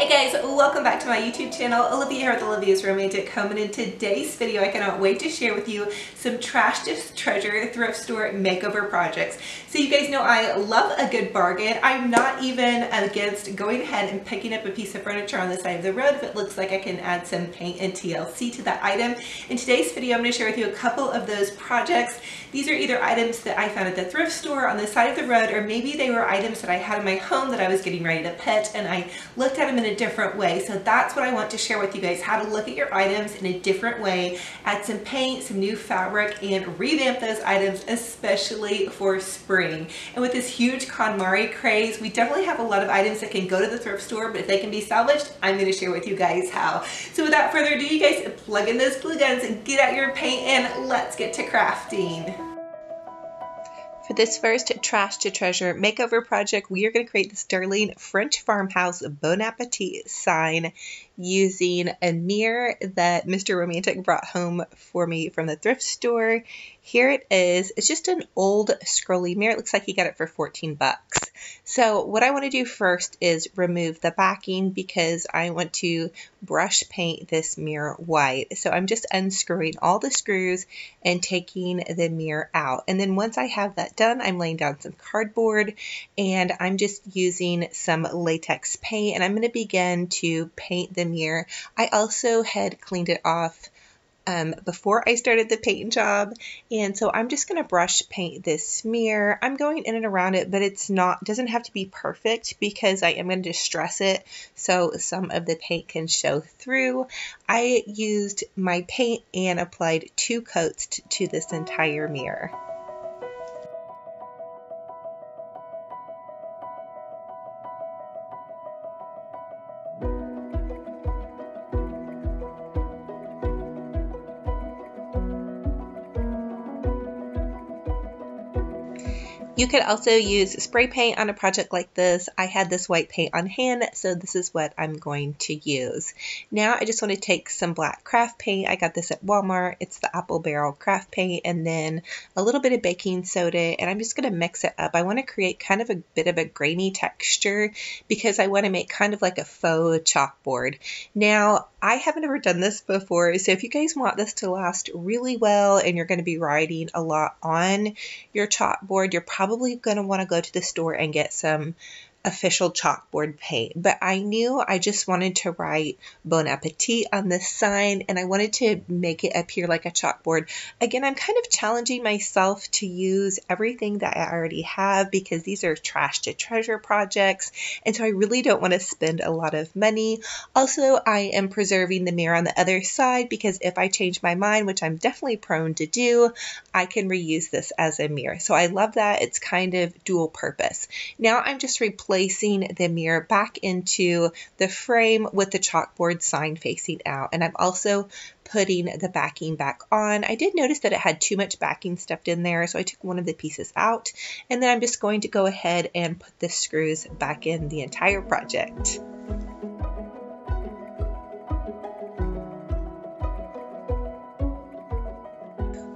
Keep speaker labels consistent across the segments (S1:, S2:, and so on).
S1: Hey guys, welcome back to my YouTube channel. Olivia here with Olivia's Romantic Home, and in today's video I cannot wait to share with you some trash to treasure thrift store makeover projects. So you guys know I love a good bargain. I'm not even against going ahead and picking up a piece of furniture on the side of the road if it looks like I can add some paint and TLC to that item. In today's video I'm going to share with you a couple of those projects. These are either items that I found at the thrift store on the side of the road, or maybe they were items that I had in my home that I was getting ready to pet and I looked at them in a different way. So that's what I want to share with you guys, how to look at your items in a different way, add some paint, some new fabric, and revamp those items, especially for spring. And with this huge KonMari craze, we definitely have a lot of items that can go to the thrift store, but if they can be salvaged, I'm going to share with you guys how. So without further ado, you guys plug in those glue guns and get out your paint and let's get to crafting. For this first trash to treasure makeover project, we are going to create this darling French Farmhouse Bon Appetit sign using a mirror that Mr. Romantic brought home for me from the thrift store. Here it is. It's just an old scrolly mirror. It looks like he got it for 14 bucks. So what I want to do first is remove the backing because I want to brush paint this mirror white. So I'm just unscrewing all the screws and taking the mirror out. And then once I have that done, I'm laying down some cardboard and I'm just using some latex paint, and I'm going to begin to paint the mirror. I also had cleaned it off before I started the paint job, and so I'm just going to brush paint this mirror. I'm going in and around it, but doesn't have to be perfect because I am going to distress it so some of the paint can show through. I used my paint and applied 2 coats to this entire mirror. You could also use spray paint on a project like this. I had this white paint on hand, so this is what I'm going to use. Now I just want to take some black craft paint. I got this at Walmart. It's the apple barrel craft paint, and then a little bit of baking soda, and I'm just going to mix it up. I want to create kind of a bit of a grainy texture because I want to make kind of like a faux chalkboard. Now I haven't ever done this before, so if you guys want this to last really well and you're going to be writing a lot on your chalkboard, you're probably going to want to go to the store and get some official chalkboard paint. But I knew I just wanted to write Bon Appetit on this sign, and I wanted to make it appear like a chalkboard. Again, I'm kind of challenging myself to use everything that I already have because these are trash to treasure projects, and so I really don't want to spend a lot of money. Also, I am preserving the mirror on the other side because if I change my mind, which I'm definitely prone to do, I can reuse this as a mirror. So I love that. It's kind of dual purpose. Now I'm just placing the mirror back into the frame with the chalkboard sign facing out, and I'm also putting the backing back on. I did notice that it had too much backing stuffed in there, so I took one of the pieces out, and then I'm just going to go ahead and put the screws back in the entire project.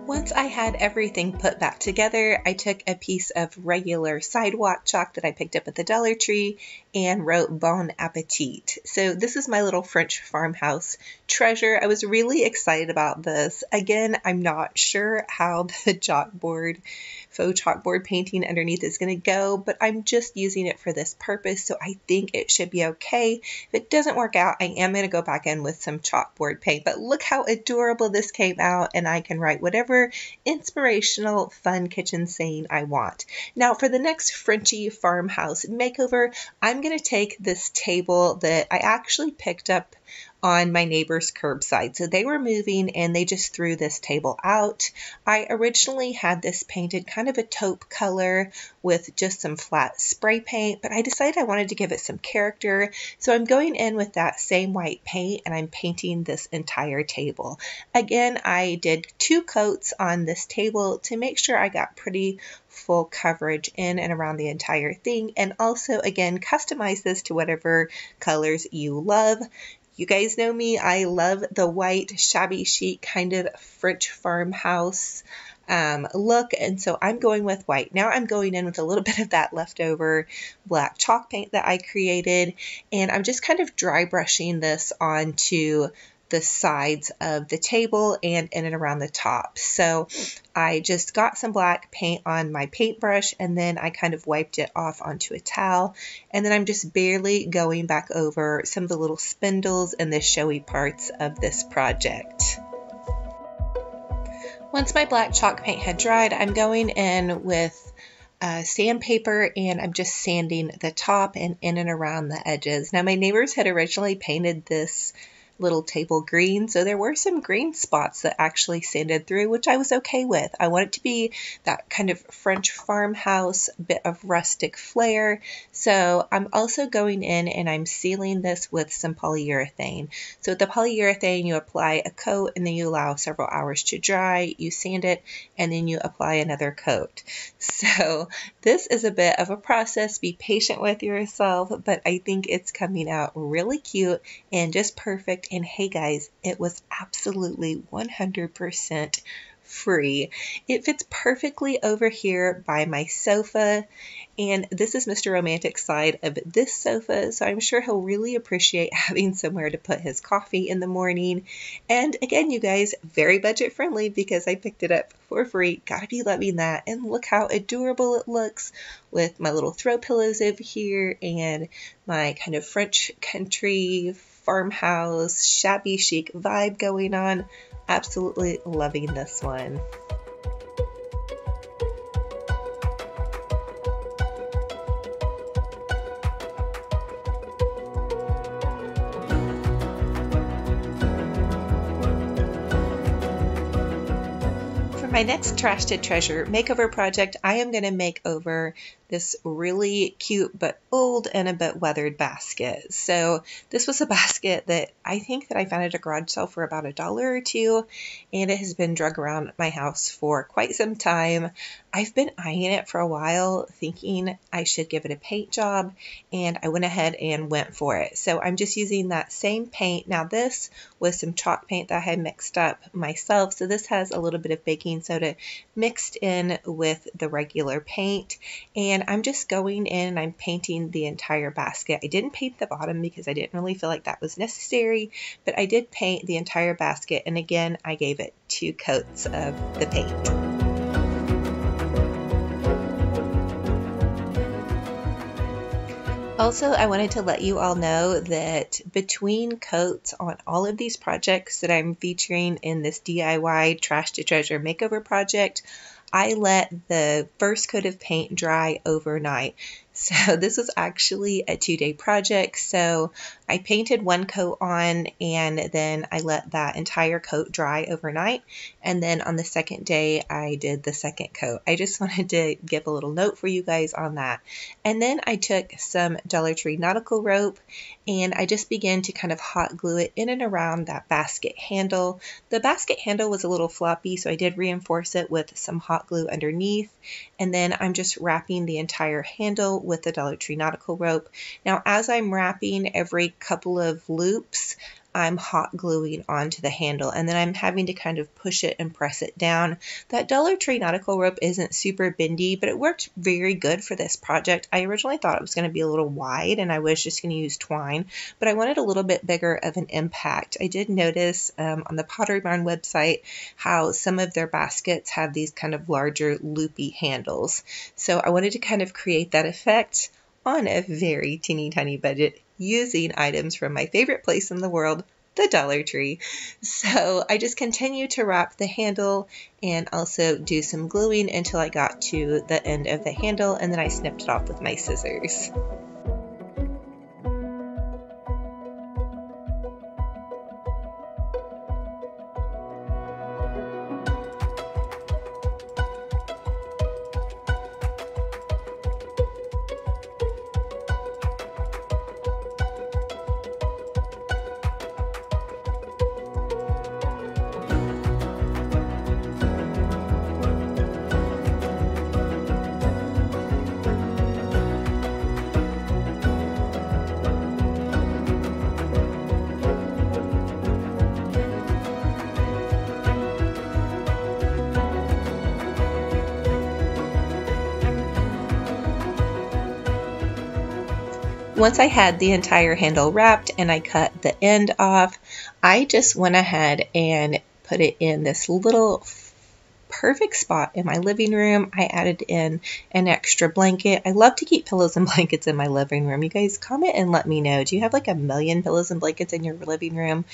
S1: Once I had everything put back together, I took a piece of regular sidewalk chalk that I picked up at the Dollar Tree and wrote Bon Appetit. So this is my little French farmhouse treasure. I was really excited about this. Again, I'm not sure how the faux chalkboard painting underneath is going to go, but I'm just using it for this purpose, so I think it should be okay. If it doesn't work out, I am going to go back in with some chalkboard paint, but look how adorable this came out, and I can write whatever inspirational, fun kitchen saying I want. Now for the next Frenchy farmhouse makeover, I'm going to take this table that I actually picked up on my neighbor's curbside. So they were moving and they just threw this table out. I originally had this painted kind of a taupe color with just some flat spray paint, but I decided I wanted to give it some character. So I'm going in with that same white paint and I'm painting this entire table. Again, I did 2 coats on this table to make sure I got pretty full coverage in and around the entire thing, and also again customize this to whatever colors you love. You guys know me, I love the white shabby chic kind of French farmhouse look, and so I'm going with white. Now I'm going in with a little bit of that leftover black chalk paint that I created, and I'm just kind of dry brushing this onto the sides of the table and in and around the top. So I just got some black paint on my paintbrush, and then I kind of wiped it off onto a towel, and then I'm just barely going back over some of the little spindles and the showy parts of this project. Once my black chalk paint had dried, I'm going in with sandpaper, and I'm just sanding the top and in and around the edges. Now, my neighbors had originally painted this little table green, so there were some green spots that actually sanded through, which I was okay with. I want it to be that kind of French farmhouse, bit of rustic flair. So I'm also going in and I'm sealing this with some polyurethane. So with the polyurethane, you apply a coat and then you allow several hours to dry, you sand it, and then you apply another coat. So this is a bit of a process. Be patient with yourself, but I think it's coming out really cute and just perfect. And hey guys, it was absolutely 100% free. It fits perfectly over here by my sofa, and this is Mr. Romantic's side of this sofa, so I'm sure he'll really appreciate having somewhere to put his coffee in the morning. And again, you guys, very budget friendly because I picked it up for free. Gotta be loving that. And look how adorable it looks with my little throw pillows over here and my kind of French country farmhouse shabby chic vibe going on. Absolutely loving this one. For my next Trash to Treasure makeover project, I am going to make over this really cute but old and a bit weathered basket. So this was a basket that I think that I found at a garage sale for about $1 or $2, and it has been drug around my house for quite some time. I've been eyeing it for a while, thinking I should give it a paint job, and I went ahead and went for it. So I'm just using that same paint. Now this was some chalk paint that I had mixed up myself, so this has a little bit of baking soda mixed in with the regular paint, and I'm just going in and I'm painting the entire basket. I didn't paint the bottom because I didn't really feel like that was necessary, but I did paint the entire basket, and again I gave it 2 coats of the paint. Also, I wanted to let you all know that between coats on all of these projects that I'm featuring in this DIY Trash to Treasure makeover project, I let the first coat of paint dry overnight. So this was actually a 2-day project. So I painted 1 coat on, and then I let that entire coat dry overnight. And then on the second day, I did the second coat. I just wanted to give a little note for you guys on that. And then I took some Dollar Tree nautical rope, and I just began to kind of hot glue it in and around that basket handle. The basket handle was a little floppy, so I did reinforce it with some hot glue underneath. And then I'm just wrapping the entire handle with the Dollar Tree nautical rope. Now, as I'm wrapping, every couple of loops, I'm hot gluing onto the handle, and then I'm having to kind of push it and press it down. That Dollar Tree nautical rope isn't super bendy, but it worked very good for this project. I originally thought it was going to be a little wide and I was just going to use twine, but I wanted a little bit bigger of an impact. I did notice on the Pottery Barn website how some of their baskets have these kind of larger loopy handles. So I wanted to kind of create that effect on a very teeny tiny budget using items from my favorite place in the world, the Dollar Tree. So I just continued to wrap the handle and also do some gluing until I got to the end of the handle, and then I snipped it off with my scissors. Once I had the entire handle wrapped and I cut the end off, I just went ahead and put it in this little perfect spot in my living room. I added in an extra blanket. I love to keep pillows and blankets in my living room. You guys comment and let me know. Do you have like 1,000,000 pillows and blankets in your living room?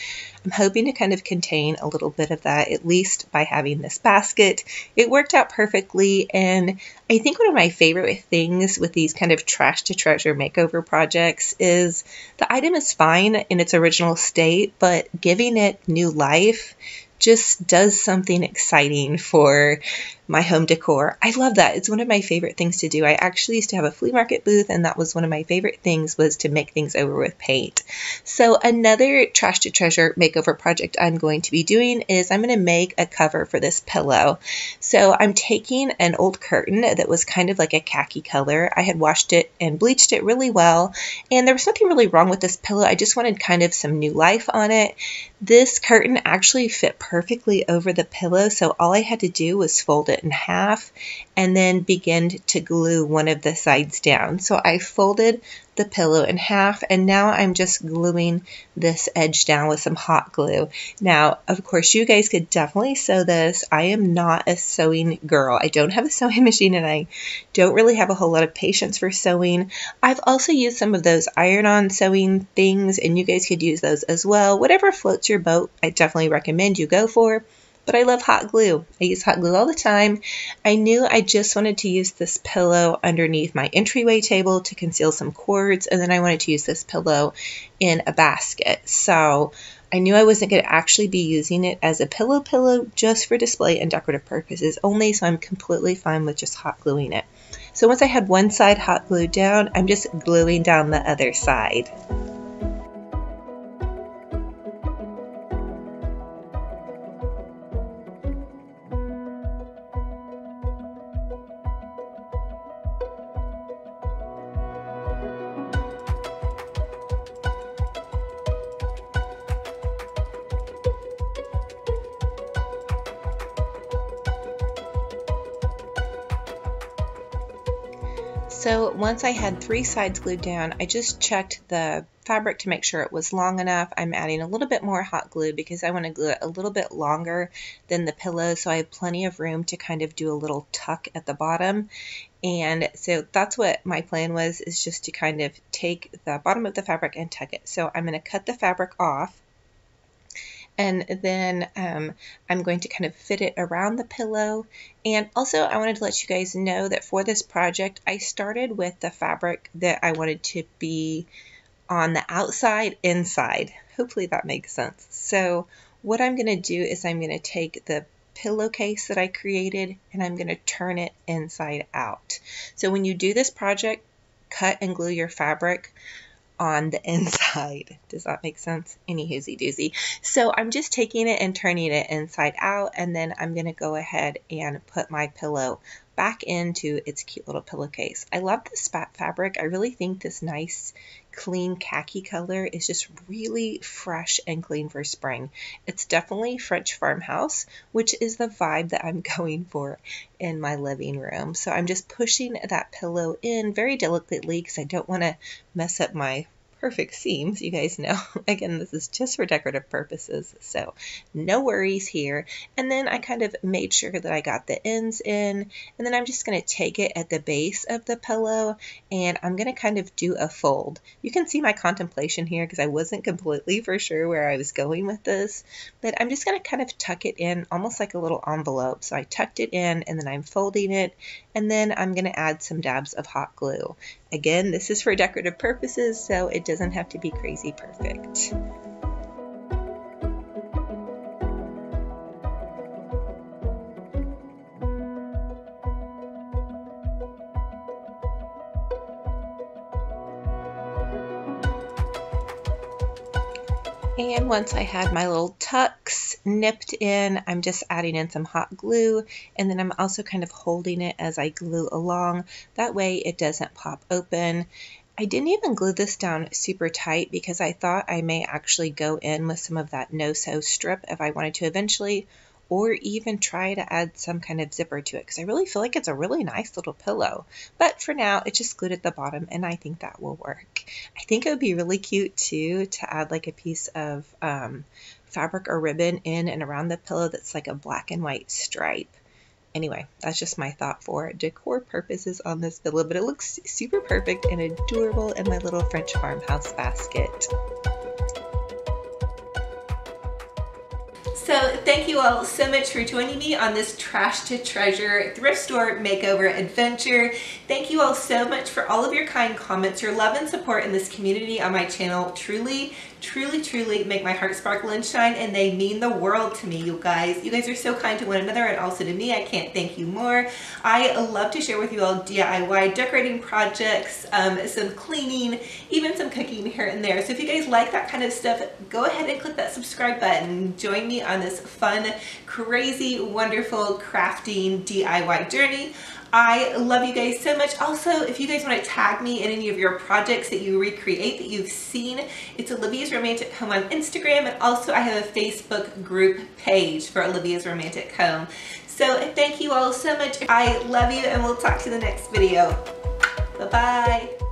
S1: I'm hoping to kind of contain a little bit of that, at least by having this basket. It worked out perfectly, and I think one of my favorite things with these kind of trash to treasure makeover projects is the item is fine in its original state, but giving it new life just does something exciting for my home decor. I love that. It's one of my favorite things to do. I actually used to have a flea market booth, and that was one of my favorite things, was to make things over with paint. So another trash to treasure makeover project I'm going to be doing is I'm going to make a cover for this pillow. So I'm taking an old curtain that was kind of like a khaki color. I had washed it and bleached it really well, and there was nothing really wrong with this pillow. I just wanted kind of some new life on it. This curtain actually fit perfectly over the pillow, so all I had to do was fold it in half and then begin to glue one of the sides down. So I folded the pillow in half, and now I'm just gluing this edge down with some hot glue. Now, of course, you guys could definitely sew this. I am not a sewing girl. I don't have a sewing machine, and I don't really have a whole lot of patience for sewing. I've also used some of those iron-on sewing things, and you guys could use those as well. Whatever floats your boat, I definitely recommend you go for. But I love hot glue. I use hot glue all the time. I knew I just wanted to use this pillow underneath my entryway table to conceal some cords, and then I wanted to use this pillow in a basket. So I knew I wasn't going to actually be using it as a pillow just for display and decorative purposes only, so I'm completely fine with just hot gluing it. So once I had one side hot glued down, I'm just gluing down the other side. So once I had 3 sides glued down, I just checked the fabric to make sure it was long enough. I'm adding a little bit more hot glue because I want to glue it a little bit longer than the pillow, so I have plenty of room to kind of do a little tuck at the bottom. And so that's what my plan was, is just to kind of take the bottom of the fabric and tuck it. So I'm going to cut the fabric off. And then I'm going to kind of fit it around the pillow. And also I wanted to let you guys know that for this project, I started with the fabric that I wanted to be on the outside, inside. Hopefully that makes sense. So what I'm going to do is I'm going to take the pillowcase that I created and I'm going to turn it inside out. So when you do this project, cut and glue your fabric on the inside. Does that make sense? Any hoozy doozy. So I'm just taking it and turning it inside out, and then I'm going to go ahead and put my pillow back into its cute little pillowcase. I love this fabric. I really think this nice clean khaki color is just really fresh and clean for spring. It's definitely French Farmhouse, which is the vibe that I'm going for in my living room. So I'm just pushing that pillow in very delicately because I don't want to mess up my perfect seams. You guys know, again, this is just for decorative purposes, so no worries here. And then I kind of made sure that I got the ends in, and then I'm just going to take it at the base of the pillow and I'm going to kind of do a fold. You can see my contemplation here because I wasn't completely for sure where I was going with this, but I'm just going to kind of tuck it in almost like a little envelope. So I tucked it in and then I'm folding it, and then I'm going to add some dabs of hot glue. Again, this is for decorative purposes, so it doesn't have to be crazy perfect. And once I had my little tucks nipped in, I'm just adding in some hot glue, and then I'm also kind of holding it as I glue along. That way it doesn't pop open. I didn't even glue this down super tight because I thought I may actually go in with some of that no-sew strip if I wanted to eventually,
S2: or even try to add some kind of zipper to it, because I really feel like it's a really nice little pillow. But for now, it's just glued at the bottom, and I think that will work. I think it would be really cute too to add like a piece of fabric or ribbon in and around the pillow that's like a black and white stripe. Anyway, that's just my thought for decor purposes on this pillow, but it looks super perfect and adorable in my little French farmhouse basket.
S1: So thank you all so much for joining me on this trash to treasure thrift store makeover adventure. Thank you all so much for all of your kind comments. Your love and support in this community on my channel truly make my heart sparkle and shine, and they mean the world to me, you guys. You guys are so kind to one another and also to me. I can't thank you more. I love to share with you all DIY decorating projects, some cleaning, even some cooking here and there. So if you guys like that kind of stuff, go ahead and click that subscribe button. Join me on this fun, crazy, wonderful crafting DIY journey. I love you guys so much. Also, if you guys want to tag me in any of your projects that you recreate that you've seen, it's Olivia's Romantic Home on Instagram, and also I have a Facebook group page for Olivia's Romantic Home. So thank you all so much. I love you, and we'll talk to you in the next video. Bye-bye.